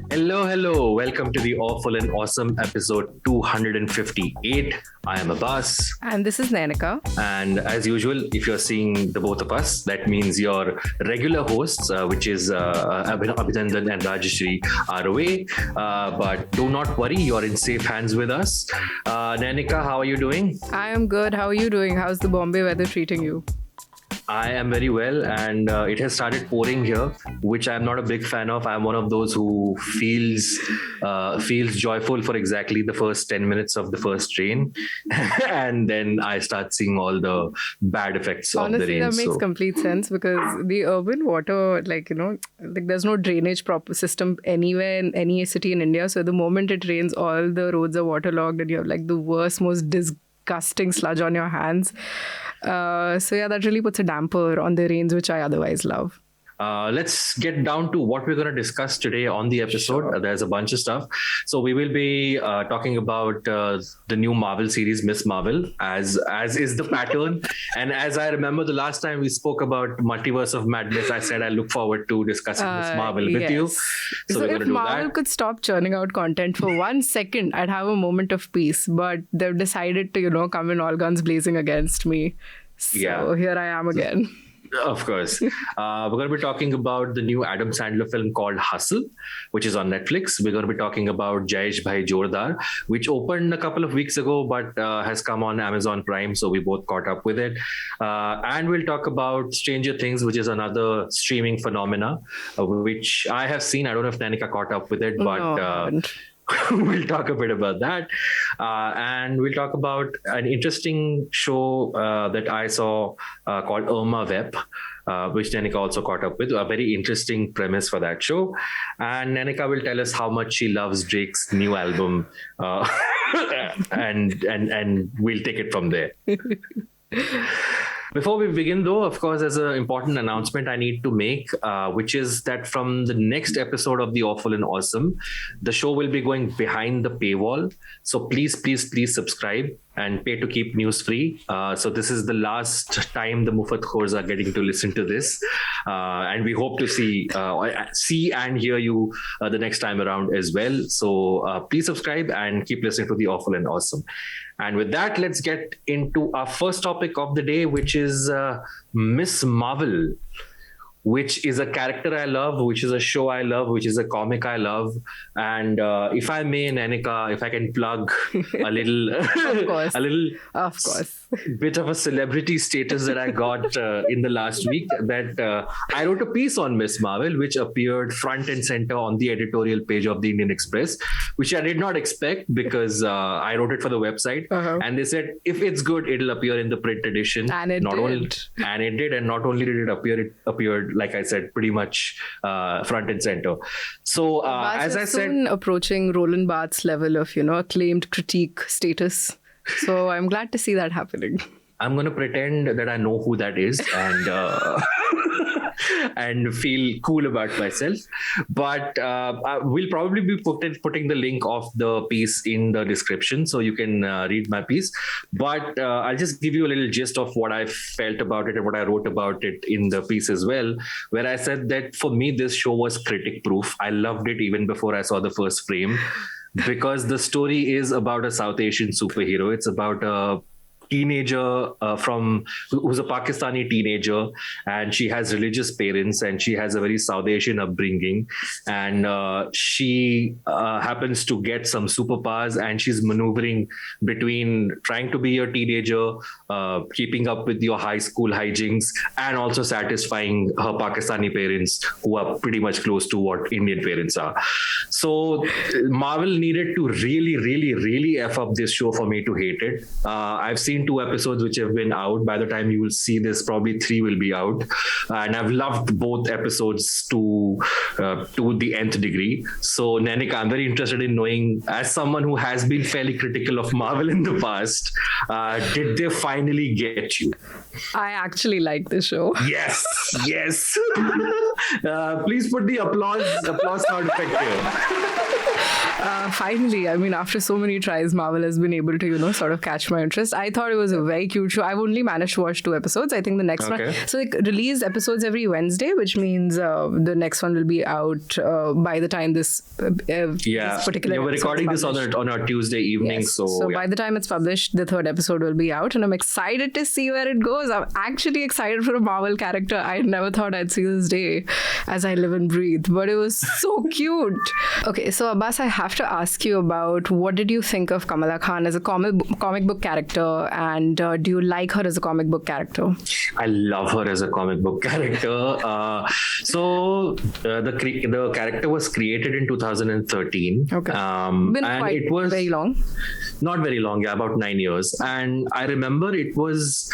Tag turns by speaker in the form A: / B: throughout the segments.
A: Hello. Welcome to the Awful and Awesome episode 258. I am Abbas.
B: And this is Nainika.
A: And as usual, if you're seeing the both of us, that means your regular hosts, which is Abhinandan and Rajeshri, are away. But do not worry, you're in safe hands with us. Nainika, how are you doing?
B: I am good. How are you doing? How's the Bombay weather treating you?
A: I am very well, and it has started pouring here, which I'm not a big fan of. I'm one of those who feels joyful for exactly the first 10 minutes of the first rain, and then I start seeing all the bad effects of the rain.
B: Honestly, that makes complete sense because the urban water, there's no drainage proper system anywhere in any city in India. So the moment it rains, all the roads are waterlogged, and you have like the worst, most disgusting sludge on your hands. That really puts a damper on the rains, which I otherwise love.
A: Let's get down to what we're going to discuss today on the episode. Sure. There's a bunch of stuff. So we will be talking about the new Marvel series, Miss Marvel, as is the pattern. And as I remember the last time we spoke about Multiverse of Madness, I said I look forward to discussing Miss Marvel with you.
B: So we're going to do that. If Marvel could stop churning out content for 1 second, I'd have a moment of peace. But they've decided to, come in all guns blazing against me. So Here I am again.
A: Of course. We're going to be talking about the new Adam Sandler film called Hustle, which is on Netflix. We're going to be talking about Jayeshbhai Jordaar, which opened a couple of weeks ago, but has come on Amazon Prime. So we both caught up with it. And we'll talk about Stranger Things, which is another streaming phenomena, which I have seen. I don't know if Nainika caught up with it, but... we'll talk a bit about that. And we'll talk about an interesting show that I saw called Irma, which Nainika also caught up with. A very interesting premise for that show. And Nainika will tell us how much she loves Drake's new album. And we'll take it from there. Before we begin, though, of course, there's an important announcement I need to make, which is that from the next episode of The Awful and Awesome, the show will be going behind the paywall. So please subscribe and pay to keep news free. So this is the last time the Mufat Khors are getting to listen to this. And we hope to see and hear you the next time around as well. So please subscribe and keep listening to The Awful and Awesome. And with that, let's get into our first topic of the day, which is Miss Marvel, which is a character I love, which is a show I love, which is a comic I love. And if I may, Nainika, if I can plug a little,
B: of course,
A: bit of a celebrity status that I got in the last week, that I wrote a piece on Miss Marvel, which appeared front and center on the editorial page of the Indian Express, which I did not expect because I wrote it for the website. And they said, if it's good, it'll appear in the print edition.
B: And it did.
A: And it did. And not only did it appear, it appeared, like I said, pretty much front and center. So as I said,
B: approaching Roland Barthes' level of, acclaimed critique status. So I'm glad to see that happening.
A: I'm going to pretend that I know who that is and and feel cool about myself. But we'll probably be putting the link of the piece in the description so you can read my piece. But I'll just give you a little gist of what I felt about it and what I wrote about it in the piece as well, where I said that for me, this show was critic proof. I loved it even before I saw the first frame, because the story is about a South Asian superhero. It's about a teenager who's a Pakistani teenager, and she has religious parents and she has a very South Asian upbringing, and she happens to get some superpowers, and she's maneuvering between trying to be a teenager, keeping up with your high school hijinks, and also satisfying her Pakistani parents, who are pretty much close to what Indian parents are. So Marvel needed to really F up this show for me to hate it. I've seen 2 episodes which have been out. By the time you will see this, probably 3 will be out, and I've loved both episodes to the nth degree. So Nainika, I'm very interested in knowing, as someone who has been fairly critical of Marvel in the past, did they finally get you?
B: I actually like the show.
A: Yes, yes. Please put the applause sound effect here.
B: Finally, I mean, after so many tries, Marvel has been able to, sort of catch my interest. I thought it was a very cute show. I've only managed to watch 2 episodes. I think the next one. So they release episodes every Wednesday, which means the next one will be out by the time this particular.
A: Yeah, we're recording this on a Tuesday evening,
B: yes. So by the time it's published, the 3rd episode will be out, and I'm excited to see where it goes. I'm actually excited for a Marvel character. I never thought I'd see this day as I live and breathe, but it was so cute. Okay, so Abbas, I have to ask you about what did you think of Kamala Khan as a comic book character, and do you like her as a comic book character?
A: I love her as a comic book character. The character was created in 2013.
B: Okay.
A: And it was
B: very long.
A: Not very long, yeah, about 9 years. And I remember it was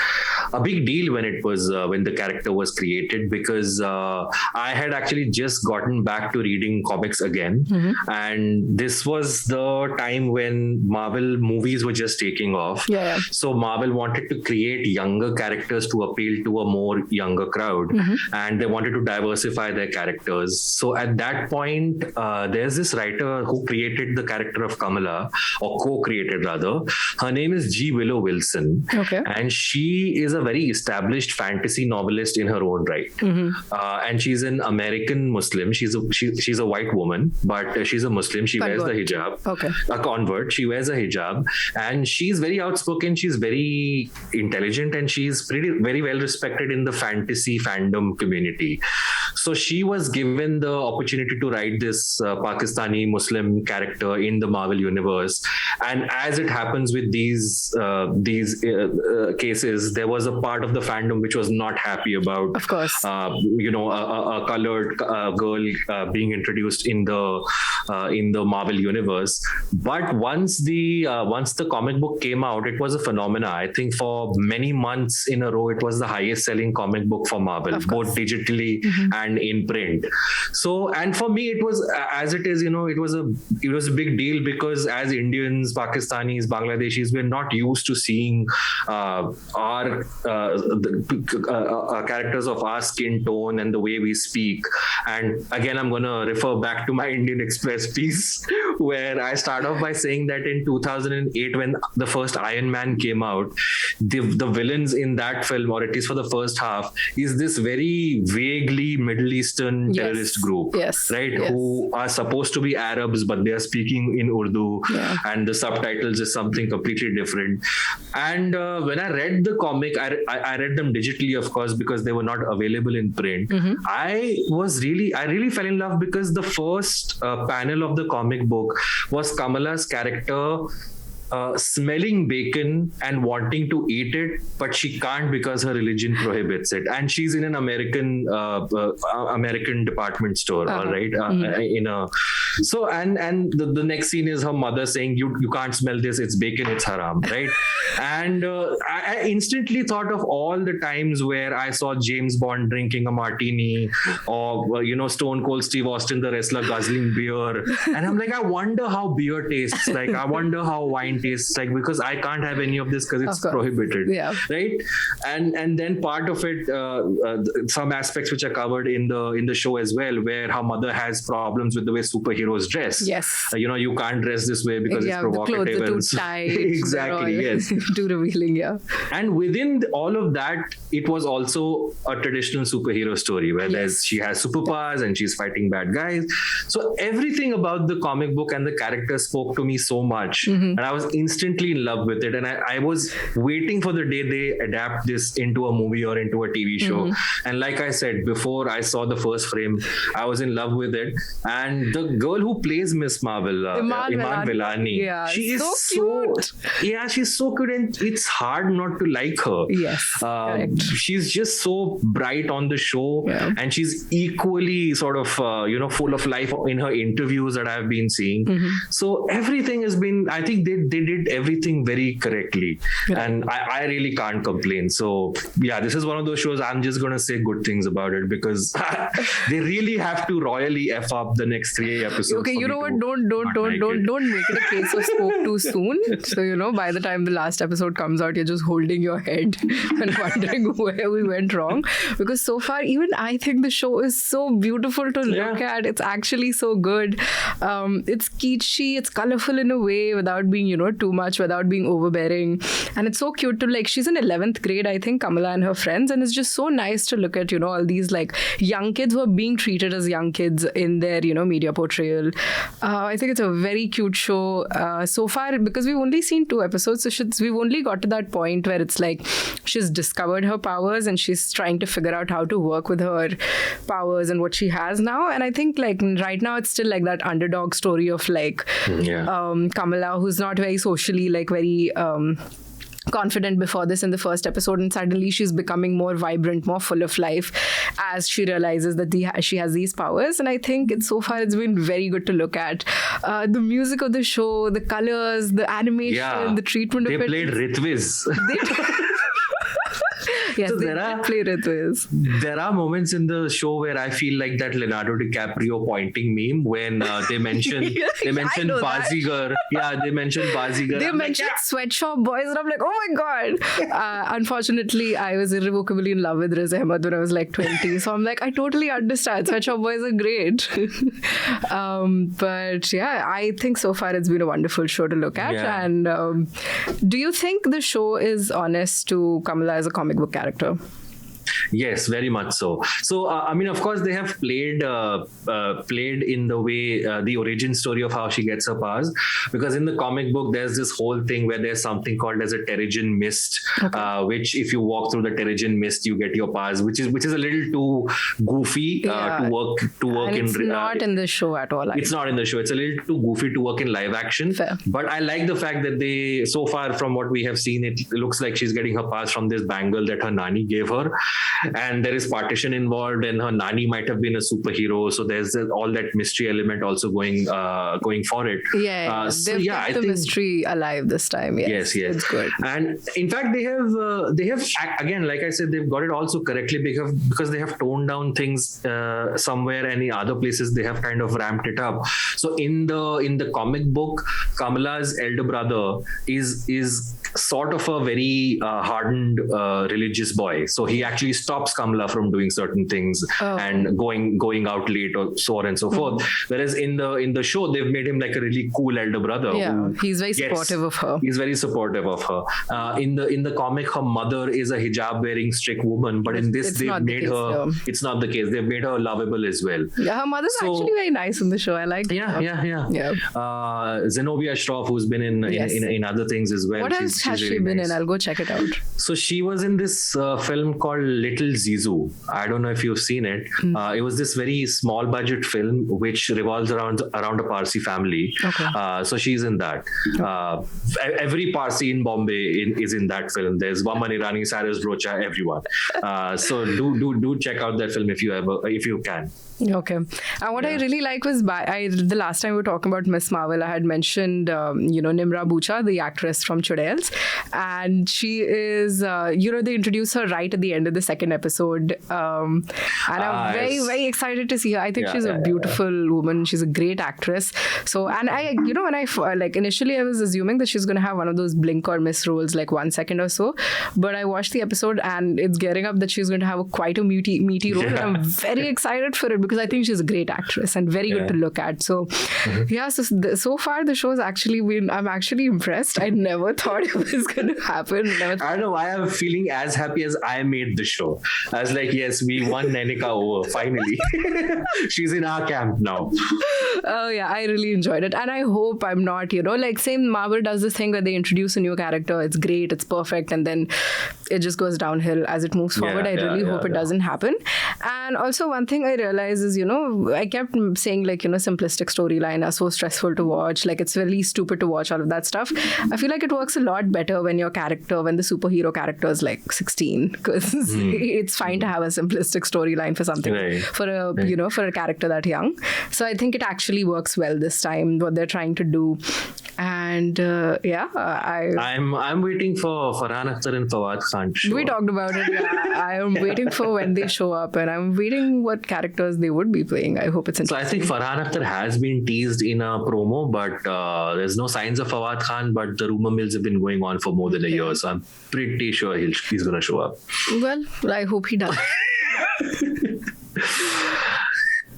A: a big deal when it was when the character was created, because I had actually just gotten back to reading comics again, and this was the time when Marvel movies were just taking off.
B: Yeah.
A: So Marvel wanted to create younger characters to appeal to a more younger crowd, and they wanted to diversify their characters. So at that point, there's this writer who created the character of Kamala, or co-created rather. Her name is G. Willow Wilson.
B: Okay.
A: And she is a very established fantasy novelist in her own right. And she's an American Muslim. She's a white woman, but she's a Muslim. She wears the hijab.
B: Okay.
A: A convert. She wears a hijab, and she's very outspoken. She's very intelligent, and she's very well respected in the fantasy fandom community. So she was given the opportunity to write this Pakistani Muslim character in the Marvel universe. And as it happens with these cases, there was a part of the fandom which was not happy about,
B: of course,
A: a colored girl being introduced in the Marvel universe. But once the comic book came out, it was a phenomena. I think for many months in a row, it was the highest selling comic book for Marvel, both digitally and in print. So, and for me, it was, as it is, it was a big deal, because as Indians, Pakistanis, Bangladeshis, we're not used to seeing our characters of our skin tone and the way we speak. And again, I'm going to refer back to my Indian Express piece, where I start off by saying that in 2008, when the first Iron Man came out, the villains in that film, or at least for the first half, is this very vaguely Middle Eastern terrorist group, right?
B: Yes.
A: Who are supposed to be Arabs, but they are speaking in Urdu, and the subtitles is something completely different. And when I read the comic, I read them digitally, of course, because they were not available in print. I really fell in love, because the first panel of the comic book was Kamala's character smelling bacon and wanting to eat it, but she can't because her religion prohibits it. And she's in an American department store, all right. The next scene is her mother saying, "You can't smell this. It's bacon. It's haram," right? And I instantly thought of all the times where I saw James Bond drinking a martini, or Stone Cold Steve Austin, the wrestler, guzzling beer, and I'm like, I wonder how beer tastes like. I wonder how wine tastes like, because I can't have any of this because it's prohibited, right? And then part of it, some aspects which are covered in the show as well, where her mother has problems with the way superheroes dress.
B: Yes,
A: you can't dress this way because it's provocative.
B: The clothes are too tight.
A: Exactly. Yes.
B: Too revealing. Yeah.
A: And within all of that, it was also a traditional superhero story where she has superpowers and she's fighting bad guys. So everything about the comic book and the character spoke to me so much, and I was instantly in love with it. And I was waiting for the day they adapt this into a movie or into a TV show. And like I said, before I saw the first frame, I was in love with it. And the girl who plays Miss Marvel, Iman Vellani, she is so cute. She's so good, and it's hard not to like her.
B: Yes,
A: she's just so bright on the show, and she's equally sort of full of life in her interviews that I've been seeing. So everything has been, I think they did everything very correctly, and I really can't complain. So this is one of those shows I'm just going to say good things about it, because they really have to royally F up the next 3 episodes episodes.
B: Okay,
A: for
B: you
A: me
B: know what?
A: to
B: Don't make it a case of spoke too soon. So, by the time the last episode comes out, you're just holding your head and wondering where we went wrong. Because so far, even I think the show is so beautiful to look at. It's actually so good. It's kitschy, it's colorful in a way without being, too much, without being overbearing. And it's so cute to she's in 11th grade, I think, Kamala and her friends. And it's just so nice to look at, all these young kids who are being treated as young kids in their, media portrayal. I think it's a very cute show so far, because we've only seen 2 episodes. So we've only got to that point where it's she's discovered her powers and she's trying to figure out how to work with her powers and what she has now. And I think right now it's still that underdog story of Kamala, who's not very socially very confident before this in the first episode, and suddenly she's becoming more vibrant, more full of life as she realizes that she has these powers. And I think so far it's been very good to look at. The music of the show, the colors, the animation, the treatment of it.
A: They played Ritviz.
B: Yes, so
A: there are moments in the show where I feel like that Leonardo DiCaprio pointing meme when they mention Bazigar. Yeah, they mention Bazigar.
B: They mentioned Sweatshop Boys, and I'm like, oh my god. Unfortunately, I was irrevocably in love with Riz Ahmed when I was 20. So I'm I totally understand. Sweatshop Boys are great. But yeah, I think so far it's been a wonderful show to look at. Yeah. And do you think the show is honest to Kamala as a comic book character?
A: Yes, very much so. So, of course, they have played in the way the origin story of how she gets her powers, because in the comic book, there's this whole thing where there's something called as a Terrigen mist, which if you walk through the Terrigen mist, you get your powers, which is a little too goofy to work and
B: it's not in the show at all.
A: It's not in the show. It's a little too goofy to work in live action.
B: Fair.
A: But I like the fact that they, so far from what we have seen, it looks like she's getting her powers from this bangle that her nani gave her. And there is partition involved, and her nani might have been a superhero. So there's all that mystery element also going for it.
B: Yeah, they've kept the mystery alive this time.
A: Yes,
B: it's good.
A: And in fact, they have again, like I said, they've got it also correctly because they have toned down things somewhere, and in other places they have kind of ramped it up. So in the comic book, Kamala's elder brother is sort of a very hardened religious boy. So he actually stops Kamala from doing certain things and going out late or so on and so forth. Whereas in the show, they've made him like a really cool elder brother.
B: Yeah, he's very supportive of her.
A: He's very supportive of her. In the comic, her mother is a hijab wearing strict woman, but in this they've made her. It's not the case. They've made her lovable as well.
B: Yeah, her mother's actually very nice in the show. I like.
A: Yeah. Zenobia Shroff, who's been in other things as well.
B: What else has she been in? I'll go check it out.
A: So she was in this film called Little Zizou. I don't know if you've seen it. It was this very small budget film which revolves around a Parsi family. Okay. So she's in that. Every Parsi in Bombay is in that film. There's Vaman Irani, Cyrus Brocha, everyone. So do check out that film if you can.
B: Okay. And what I really like was the last time we were talking about Miss Marvel, I had mentioned Nimra Bucha, the actress from Chudels, and she is they introduce her right at the end of the second episode, and I'm very, very excited to see her. I think she's a beautiful woman. She's a great actress. So, and I when I initially I was assuming that she's going to have one of those blink or miss roles, 1 second or so, but I watched the episode and it's gearing up that she's going to have quite a meaty role. And I'm very excited for it because I think she's a great actress and very good to look at. So so far the show's actually been, I'm actually impressed. I never thought it was going to happen.
A: I don't know why I'm feeling as happy as I made the show. I was like, yes, we won Nainika over finally. She's in our camp now.
B: Oh yeah, I really enjoyed it, and I hope I'm not same Marvel does this thing where they introduce a new character, it's great, it's perfect, and then it just goes downhill as it moves forward. I really hope it doesn't happen. And also one thing I realized is I kept saying simplistic storyline are so stressful to watch, it's really stupid to watch all of that stuff. I feel like it works a lot better when the superhero character is 16, because it's fine to have a simplistic storyline for something for a character that young. So I think it actually works well this time, what they're trying to do. And And
A: I'm waiting for Farhan Akhtar and Fawad Khan to show
B: we
A: up.
B: talked about it. Yeah, I am waiting for when they show up, and I'm waiting what characters they would be playing. I hope it's
A: So I think Farhan Akhtar has been teased in a promo, but there's no signs of Fawad Khan. But the rumor mills have been going on for more than a year, so I'm pretty sure he's going to show up.
B: Well, I hope he does.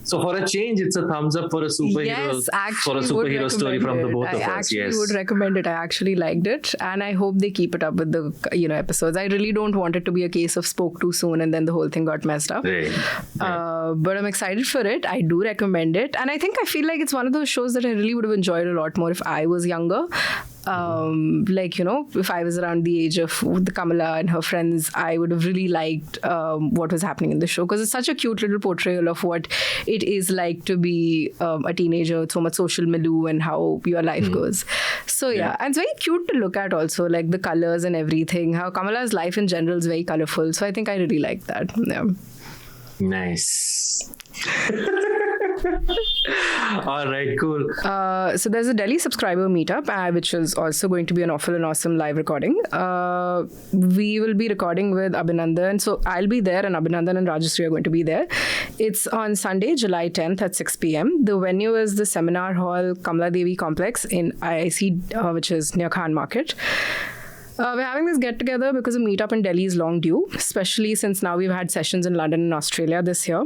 A: So for a change, it's a thumbs up for a superhero story from the both of us.
B: I actually would recommend it. I actually liked it, and I hope they keep it up with the episodes. I really don't want it to be a case of spoke too soon and then the whole thing got messed up.
A: Right.
B: But I'm excited for it. I do recommend it, and I feel like it's one of those shows that I really would have enjoyed a lot more if I was younger. If I was around the age of the Kamala and her friends, I would have really liked what was happening in the show, because it's such a cute little portrayal of what it is like to be a teenager with so much social milieu and how your life goes. So and it's very cute to look at also, like the colors and everything, how Kamala's life in general is very colorful. So I think I really like that. Yeah.
A: Nice. All right, cool.
B: So there's a Delhi subscriber meetup, which is also going to be an awful and awesome live recording. We will be recording with Abhinandan. So I'll be there, and Abhinandan and Rajashree are going to be there. It's on Sunday, July 10th at 6 p.m. The venue is the Seminar Hall Kamala Devi Complex in IIC, which is near Khan Market. We're having this get-together because a meetup in Delhi is long due, especially since now we've had sessions in London and Australia this year.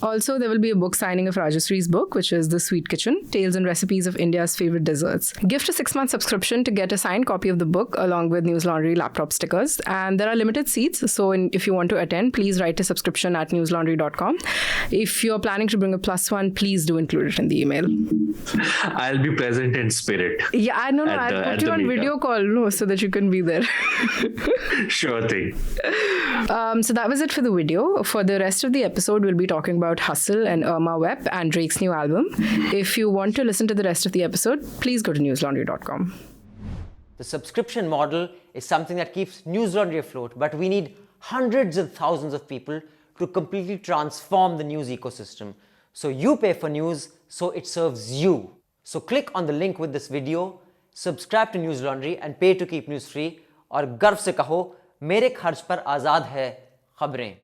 B: Also, there will be a book signing of Rajashree's book, which is The Sweet Kitchen, Tales and Recipes of India's Favorite Desserts. Gift a 6-month subscription to get a signed copy of the book along with News Laundry laptop stickers. And there are limited seats, so if you want to attend, please write a subscription at newslaundry.com. If you're planning to bring a +1, please do include it in the email.
A: I'll be present in spirit.
B: Yeah, I know. I'll put you on video call, so that you can be there.
A: Sure thing.
B: So that was it for the video. For the rest of the episode, we'll be talking about Hustle and Irma Webb and Drake's new album. If you want to listen to the rest of the episode, please go to newslaundry.com.
C: The subscription model is something that keeps News Laundry afloat, but we need hundreds of thousands of people to completely transform the news ecosystem. So you pay for news, so it serves you. So click on the link with this video, subscribe to News Laundry and pay to keep news free, और गर्व से कहो मेरे खर्च पर आज़ाद है खबरें.